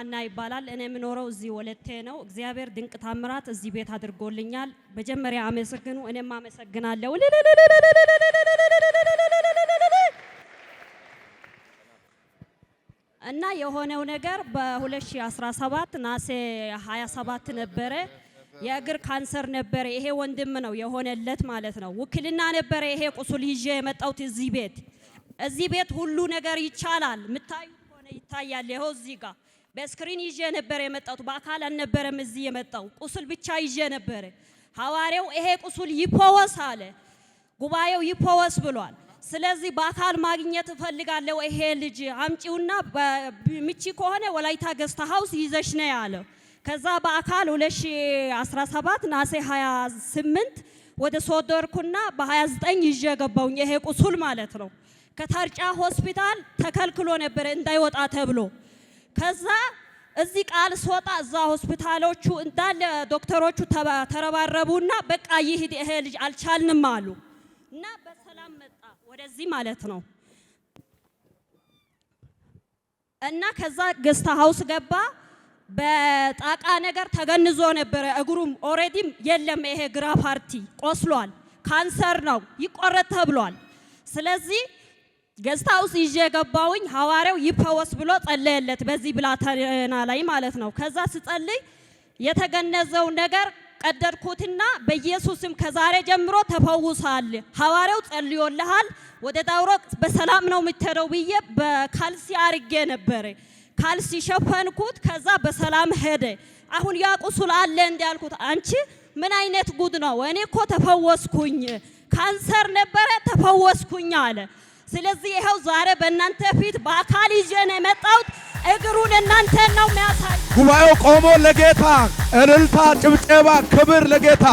ሃና ይባላል። እኔ የምኖረው እዚህ ወለቴ ነው። እግዚአብሔር ድንቅ ታምራት እዚህ ቤት አድርጎልኛል። መጀመሪያ አመሰግኑ፣ እኔም አመሰግናለሁ። እና የሆነው ነገር በ2017 ናሴ 27 ነበረ። የእግር ካንሰር ነበረ። ይሄ ወንድም ነው የሆነለት ማለት ነው። ውክልና ነበረ። ይሄ ቁስል ይዤ የመጣሁት እዚህ ቤት ሁሉ ነገር ይቻላል። ምታዩ ሆነ ይታያል። ይሄው እዚህ ጋር በስክሪን ይዤ ነበር የመጣሁት። በአካል አልነበረም እዚህ የመጣው ቁስል ብቻ ይዤ ነበር። ሐዋርያው ይሄ ቁስል ይፈወስ አለ። ጉባኤው ይፈወስ ብሏል። ስለዚህ በአካል ማግኘት እፈልጋለሁ። ይሄ ልጅ አምጪውና ምቺ ከሆነ ወላይታ ገስት ሃውስ ይዘሽ ነው ያለው። ከዛ በአካል 2017 ናሴ 28 ወደ ሶዶርኩና በ29 ይዤ ገባው። ይሄ ቁስል ማለት ነው። ከተርጫ ሆስፒታል ተከልክሎ ነበር እንዳይወጣ ተብሎ። ከዛ እዚህ ቃል ስወጣ እዛ ሆስፒታሎቹ እንዳለ ዶክተሮቹ ተረባረቡና በቃ ይሄድ ይሄ ልጅ አልቻልንም አሉ እና በሰላም መጣ ወደዚህ ማለት ነው። እና ከዛ ገስት ሃውስ ገባ። በጣቃ ነገር ተገንዞ ነበር። እግሩም ኦሬዲ የለም። ይሄ ግራ ፓርቲ ቆስሏል። ካንሰር ነው ይቆረጥ ተብሏል። ስለዚህ ገስት ሃውስ ይዤ ገባውኝ። ሐዋርያው ይፈወስ ብሎ ጸለየለት በዚህ ብላቴና ላይ ማለት ነው። ከዛ ስጸልይ የተገነዘው ነገር ቀደድኩትና በኢየሱስም ከዛሬ ጀምሮ ተፈውሳል፣ ሐዋርያው ጸልዮልሃል፣ ወደ ዳውሮ በሰላም ነው የምትሄደው ብዬ በካልሲ አርጌ ነበር። ካልሲ ሸፈንኩት። ከዛ በሰላም ሄደ። አሁን ያ ቁስል አለ እንዲያልኩት አንቺ ምን አይነት ጉድ ነው? እኔ እኮ ተፈወስኩኝ፣ ካንሰር ነበረ ተፈወስኩኝ አለ። ስለዚህ ይሄው ዛሬ በእናንተ ፊት በአካል ይዤ ነው የመጣሁት። እግሩን እናንተን ነው የሚያሳይ። ጉባኤው ቆሞ ለጌታ እልልታ፣ ጭብጨባ፣ ክብር ለጌታ።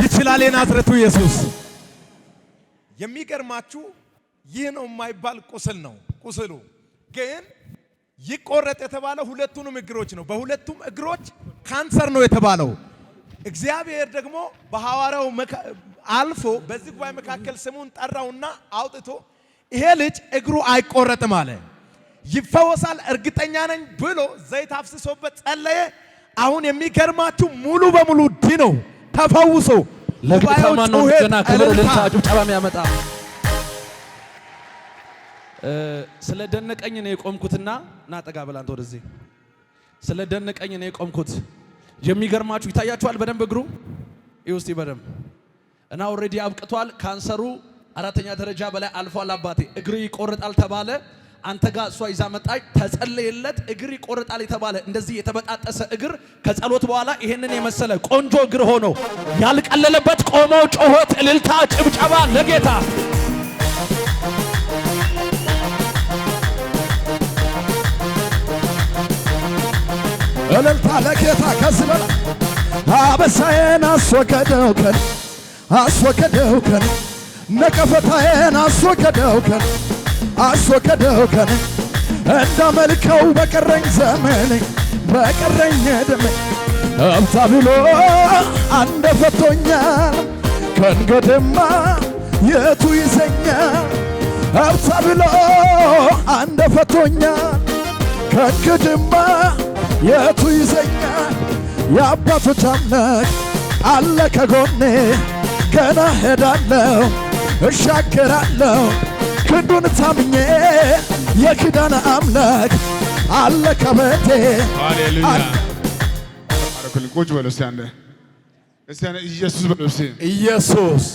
ይችላል የናዝሬቱ ኢየሱስ። የሚገርማችሁ ይህ ነው የማይባል ቁስል ነው። ቁስሉ ግን ይቆረጥ የተባለው ሁለቱንም እግሮች ነው። በሁለቱም እግሮች ካንሰር ነው የተባለው። እግዚአብሔር ደግሞ በሐዋርያው አልፎ በዚህ ጉባኤ መካከል ስሙን ጠራውና አውጥቶ ይሄ ልጅ እግሩ አይቆረጥም አለ። ይፈወሳል እርግጠኛ ነኝ ብሎ ዘይት አፍስሶበት ጸለየ። አሁን የሚገርማችሁ ሙሉ በሙሉ ድኖ ተፈውሶ ለጌታ ማን ነው ገና ክብር ልልታ ጭብጨባ የሚያመጣ። ስለደነቀኝ ነው የቆምኩትና ናጠጋ ብላንተ ወደዚህ ስለደነቀኝ ነው የቆምኩት። የሚገርማችሁ ይታያችኋል በደንብ እግሩ ይውስቲ በደንብ እና ኦሬዲ አብቅቷል። ካንሰሩ 4ኛ ደረጃ በላይ አልፏል። አባቴ እግሩ ይቆርጣል ተባለ። አንተ ጋር እሷ ይዛ መጣች፣ ተጸለየለት። እግር ይቆርጣል የተባለ እንደዚህ የተበጣጠሰ እግር ከጸሎት በኋላ ይሄንን የመሰለ ቆንጆ እግር ሆኖ ያልቀለለበት ቆሞ ጮሆት እልልታ ጭብጨባ ለጌታ። እልልታ ለጌታ። ከዚህ በላይ አበሳዬን አስወገደው ከን ነቀፈታዬን አስወገደው ከን እንዳመልከው በቀረኝ ዘመን በቀረኝ ዕድሜ አብታ ብሎ አንደፈቶኛል። ከእንግዲህማ የቱ ይዘኛል? አብታ ብሎ አንደፈቶኛል። ከእንግዲህማ የቱ ይዘኛል? የአባቶች አምላክ አለ ከጎኔ። ገና ሄዳለሁ እሻገራለሁ ክንዱን ታምኜ የኪዳን አምላክ አለ ከቤቴ። ሃሌሉያ። ቁጭ በሉ እስቲ አንዴ። ኢየሱስ በሉ እስቲ ኢየሱስ።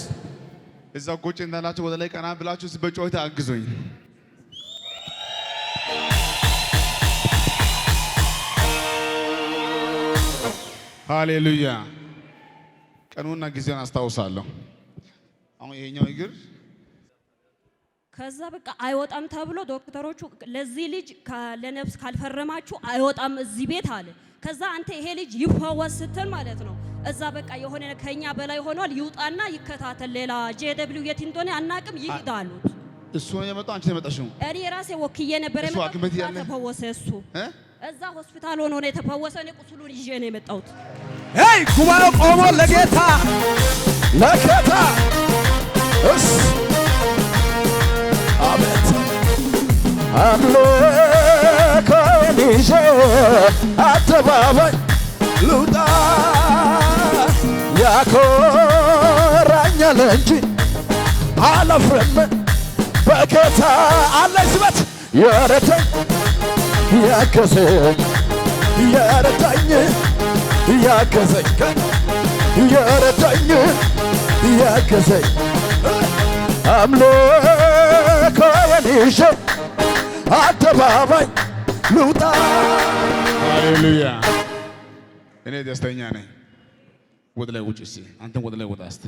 እዛ ቁጭ እንዳላችሁ ወደ ላይ ቀና ብላችሁ በጮታ አግዙኝ። ሃሌሉያ። ቀኑና ጊዜውን አስታውሳለሁ። አሁን ይሄኛው እግር ከዛ በቃ አይወጣም ተብሎ ዶክተሮቹ ለዚህ ልጅ ለነፍስ ካልፈረማችሁ አይወጣም እዚህ ቤት አለ። ከዛ አንተ ይሄ ልጅ ይፈወስ ስትል ማለት ነው እዛ በቃ የሆነ ከኛ በላይ ሆኗል ይውጣና ይከታተል ሌላ ጄደብሊው የት እንደሆነ አናቅም ይሄዳሉ። እሱ ነው የመጣው አንቺ ነው የመጣሽው? እኔ ራሴ ወክዬ ነበር የመጣው ተፈወሰ። እሱ እዛ ሆስፒታል ሆኖ ነው የተፈወሰ። እኔ ቁስሉን ይዤ ነው የመጣሁት። ሄይ ጉባኤው ቆሞ ለጌታ እስ አቤት አምልኮን ይዤ አደባባይ ልውጣ ያኮራኛል እንጂ አላፍርም በጌታ አለኝ ስበት የረዳኝ ያገዘኝ የረዳኝ ያገዘኝ የረዳኝ ያገዘኝ አምልኮን ይዤ አደባባይ ልውጣ። ሃሌሉያ። እኔ ደስተኛ ነኝ። ወደ ላይ ውጭ እስቲ፣ አንተም ወደ ላይ ወጣ እስቲ።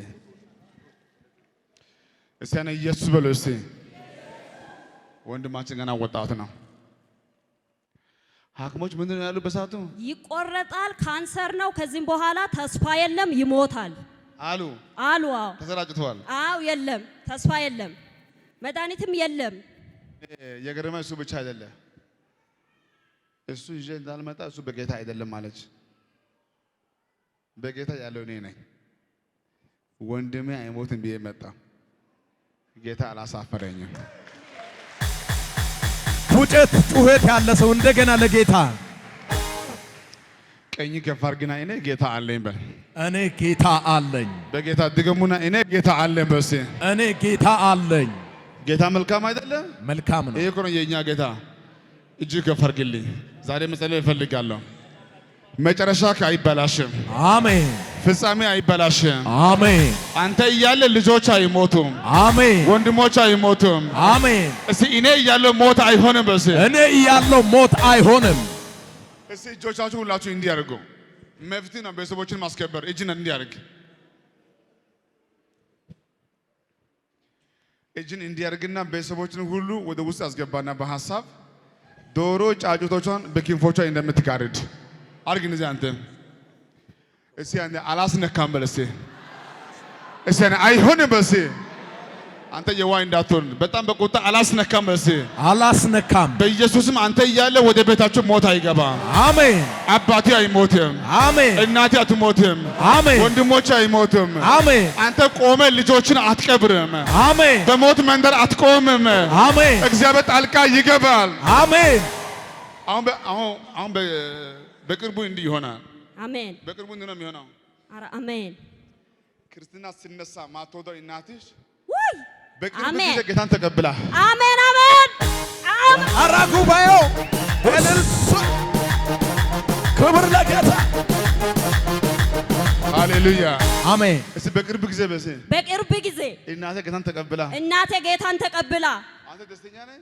እስቲ እኔ ኢየሱስ በሉ እስቲ። ወንድማችን ገና ወጣት ነው። ሐኪሞች ምንድን ነው ያሉ በሰዓቱ? ይቆረጣል፣ ካንሰር ነው፣ ከዚህም በኋላ ተስፋ የለም፣ ይሞታል አሉ። አዎ ተሰራጭተዋል። አዎ የለም፣ ተስፋ የለም፣ መድኃኒትም የለም። የገረመ እሱ ብቻ አይደለም። እሱ ይዤ እንዳልመጣ እሱ በጌታ አይደለም ማለች። በጌታ ያለው እኔ ነኝ። ወንድሜ አይሞትም ብዬ መጣ። ጌታ አላሳፈረኝም። ፉጨት ጩኸት ያለ ሰው እንደገና ለጌታ ቀኝ ከፍ አድርግና እኔ ጌታ አለኝ በል። እኔ ጌታ አለኝ። በጌታ ድገሙና እኔ ጌታ አለኝ በል። እኔ ጌታ አለኝ። ጌታ መልካም አይደለም? መልካም ነው። ይሄ እኮ ነው የኛ ጌታ። እጅ ከፍ አድርግልኝ። ዛሬ መጸለይ እፈልጋለሁ። መጨረሻ አይበላሽም። አሜን። ፍጻሜ አይበላሽም። አሜን። አንተ እያለ ልጆች አይሞቱም። አሜን። ወንድሞች አይሞቱም። አሜን። እስቲ እኔ እያለሁ ሞት አይሆንም። በስ እኔ እያለሁ ሞት አይሆንም። እስቲ እጆቻችሁ ሁላችሁ እንዲህ አድርጉ። መፍትሄ ነው ቤተሰቦችን ማስከበር። እጅን እንዲህ አድርግ። እጅን እንዲህ አድርግና ቤተሰቦችን ሁሉ ወደ ውስጥ አስገባና በሐሳብ ዶሮ ጫጩቶቿን በክንፎቿ እንደምትጋርድ አድርግ። እንደዚህ አንተ እስቲ አንተ አላስነካም በል። እስቲ አይሆንም በል። አንተ የዋይ እንዳትሆን በጣም በቁጣ አላስነካም በል። አላስነካም። በኢየሱስም አንተ እያለ ወደ ቤታችሁ ሞት አይገባም። አሜን። አባቴ አይሞትም። አሜን። እናቴ አትሞትም። አሜን። ወንድሞች አይሞትም። አሜን። አንተ ቆመ ልጆችን አትቀብርም። አሜን። በሞት መንደር አትቆምም። አሜን። እግዚአብሔር ጣልቃ ይገባል። አሜን። አሁን በቅርቡ እንዲህ ይሆናል። አሜን። በቅርቡ እንዲህ ነው የሚሆነው። ኧረ አሜን። ክርስትና ሲነሳ ማትወደው እናትሽ ወይ በቅርቡ ጊዜ ጌታን ተቀብላ። አሜን። አሜን። ኧረ ጉባኤው ክብር ለጌታ። ሃሌሉያ። አሜን። እስቲ በቅርብ ጊዜ በቅርብ ጊዜ እናቴ ጌታን ተቀብላ። እናቴ ጌታን ተቀብላ። አንተ ደስተኛ ነህ?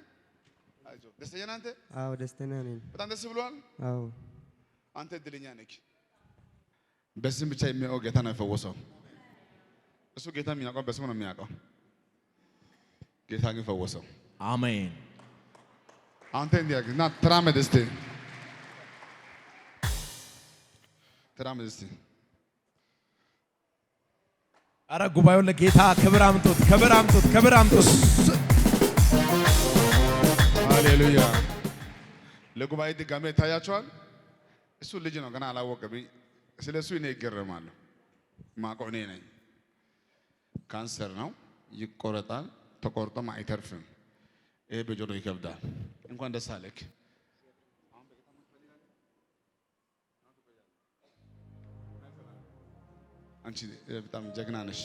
አይዞህ። ደስተኛ ነህ አንተ? አዎ ደስተኛ ነኝ። በጣም ደስ ብሏል። አዎ አንተ እድለኛ ነህ። በስም ብቻ የሚያውቀው ጌታ ነው የፈወሰው። እሱ ጌታ የሚያውቀው በስሙ ነው የሚያውቀው። ጌታ ግን ፈወሰው። አሜን። አንተ እንዲህ አድርግና ተራመድ እስቲ፣ ተራመድ እስቲ። ኧረ ጉባኤው ለጌታ ክብር አምጡት፣ ክብር አምጡት፣ ክብር አምጡት። ሃሌሉያ። ለጉባኤ ድጋሜ ይታያቸዋል። እሱ ልጅ ነው ገና አላወቀም። ስለ እሱ እኔ ይገረማለሁ። ማውቀው እኔ ነኝ። ካንሰር ነው፣ ይቆረጣል፣ ተቆርጦም አይተርፍም። ይሄ በጆሮ ይከብዳል። እንኳን ደስ አለክ። አንቺ በጣም ጀግና ነሽ።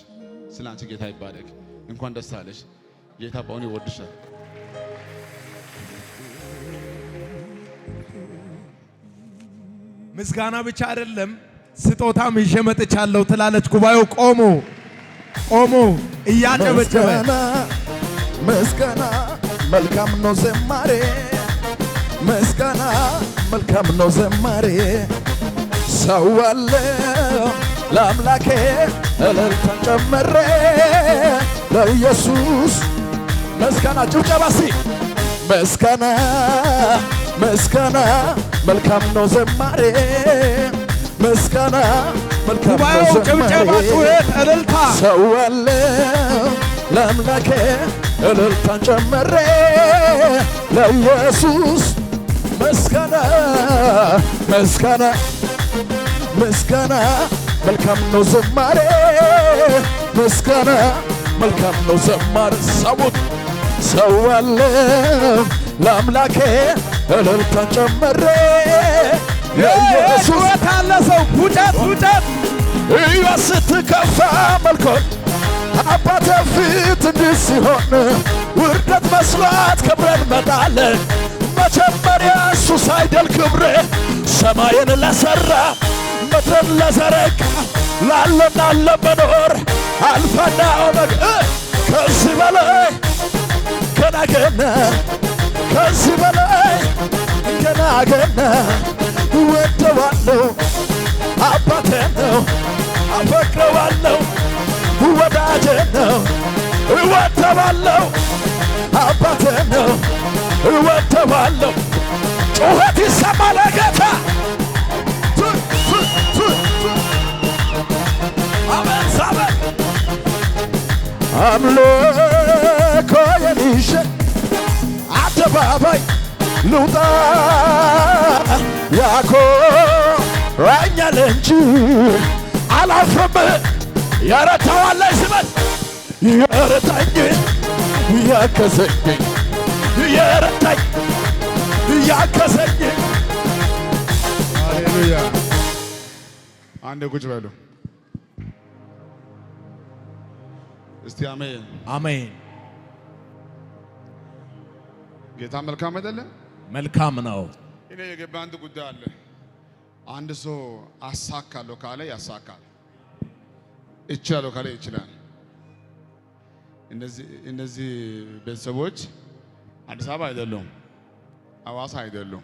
ስለ አንቺ ጌታ ይባረክ። እንኳን ደስ አለሽ። ጌታ በእውነት ይወድሻል። ምስጋና ብቻ አይደለም ስጦታም ይዤ መጥቻለሁ ትላለች። ጉባኤው ቆሞ እያጨበጨበ ምስጋና መልካም ነው ዘማሬ፣ ምስጋና መልካም ነው ዘማሬ። ሰዋለው ለአምላኬ እልልታን ጨምሬ ለኢየሱስ ምስጋና ጭብጨባ ሲ ምስጋና ምስጋና መልካም ነው ዘማሬ ምስጋና መልካም ነው ጉባኤው ጭብጨባ፣ ዘማሬ ጩኸት፣ እልልታ ሰዋለው ለአምላኬ እልልታን ጨመሬ ለኢየሱስ ምስጋና ምስጋና ምስጋና መልካም ነው ዘማሬ ምስጋና መልካም ነው ዘማሬ ሰሙት ሰዋለው ለአምላኬ እልልታን ጨመሬ ለኢየሱስ ጩኸት አለ ሰው ፉጨት ፉጨት እያ ስትከፋ መልኮን አባቴ ፊት እንዲህ ሲሆን ውርደት መስሏት ክብረን መጣለ መጀመሪያ እሱ ሳይደል ክብሬ ሰማይን ለሠራ ምድርን ለዘረጋ ላለና ለመኖር አልፋና ኦሜጋ ከዚህ በላይ ገና ገና ከዚህ በላይ ገና ገና እወደዋለሁ አባቴ ነው አፈቅረዋለሁ ወዳጄ ነው እወደዋለሁ አባቴ ነው እወደዋለሁ ጩኸት ይሰማል ጌታ አሜን አሜን አምልኮ ይዤ አደባባይ ልውጣ ያኮራኛል እንጂ አላፍርም ያረታዋለኝ ስበት ያረታኝ ያከሰኝ ያረታኝ ያከሰኝ ሃሌሉያ። አንድ ቁጭ በሉ እስቲ አሜን። አሜን። ጌታ መልካም አይደለ? መልካም ነው። እኔ የገባ አንድ ጉዳይ አለ። አንድ ሰው አሳካለሁ ካለ ያሳካል፣ እችላለሁ ካለ ይችላል። እነዚህ ቤተሰቦች አዲስ አበባ አይደሉም፣ አዋሳ አይደሉም፣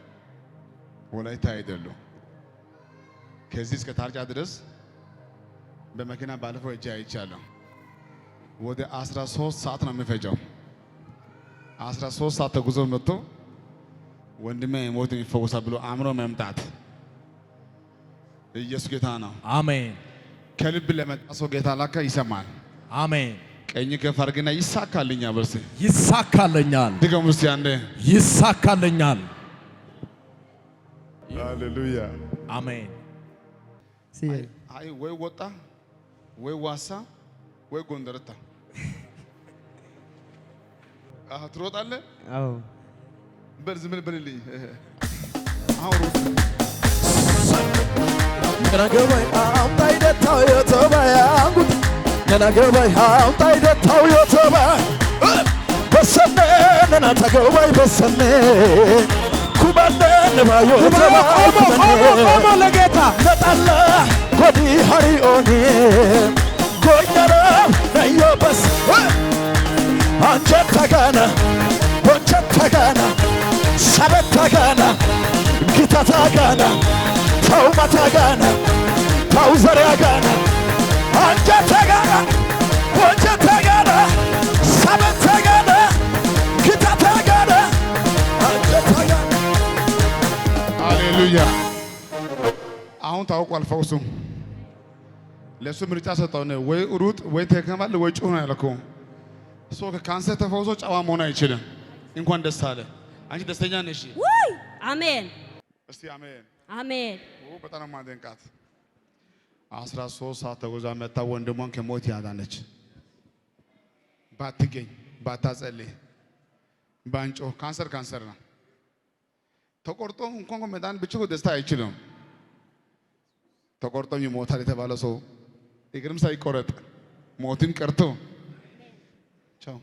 ወላይታ አይደሉም። ከዚህ እስከ ታርጫ ድረስ በመኪና ባለፈው እጄ አይቻለሁ። ወደ 13 ሰዓት ነው የሚፈጀው። 13 ሰዓት ተጉዞ መጥቶ ወንድሜ ሞትን ይፈወሳል ብሎ አምሮ መምጣት ኢየሱስ ጌታ ነው። አሜን። ከልብ ለመጣ ሰው ጌታ ላካ ይሰማል። አሜን። ቀኝ ከፍ አድርግና ይሳካልኛል በርስ ይሳካልኛል። ድገም ውስጥ ያንዴ ይሳካልኛል። ሃሌሉያ አሜን። አይ ወይ ወጣ ወይ ዋሳ ወይ ጎንደርታ ትሮጣለህ። አዎ በል ዝም በልልኝ። አሁን ገናገባይ አምጣይ ደታው የተባያንጉት ገናገባይ አምጣይ ደታው የተባ በሰነ ነና ተገባይ በሰነ ኩባነ ነባዮ ቆሞ ለጌታ ነጣላ ጎዲ ሃሪኦኒ ጎኛራ ነዮበስ አንጀት ተጋና ወንጀት ተጋና ሰበት ተጋና ጊታ ተጋና ተውማ ተጋና ተውዘሪያ ጋና አንጀት ተጋና ወንጀት ተጋና ሰበት ተጋና ጊታ ተጋና አንጀት ተጋና። ሃሌሉያ። አሁን ታውቋል ፈውሱ። ለሱ ምርጫ ሰጠው ነው ወይ ሩጥ ወይ ተከማል ወይ ጩህ ነው ያልከው። ሰው ከካንሰር ተፈውሶ ጨዋ መሆን አይችልም። እንኳን ደስ አለ። አንቺ ደስተኛ ነሽ? ውይ አሜን እስቲ አሜን አሜን። በጣም ማደንቃት 13 ሰዓት ተጉዛ መጣ ወንድሟን ከሞት ያዳነች። ባትገኝ ባታጸልይ ባንጮ ካንሰር ነው። ተቆርጦ እንኳን መዳን ብቻ ደስታ አይችልም። ተቆርጦ ይሞታል የተባለ ሰው እግርም ሳይቆረጥ ሞትን ቀርቶ ቻው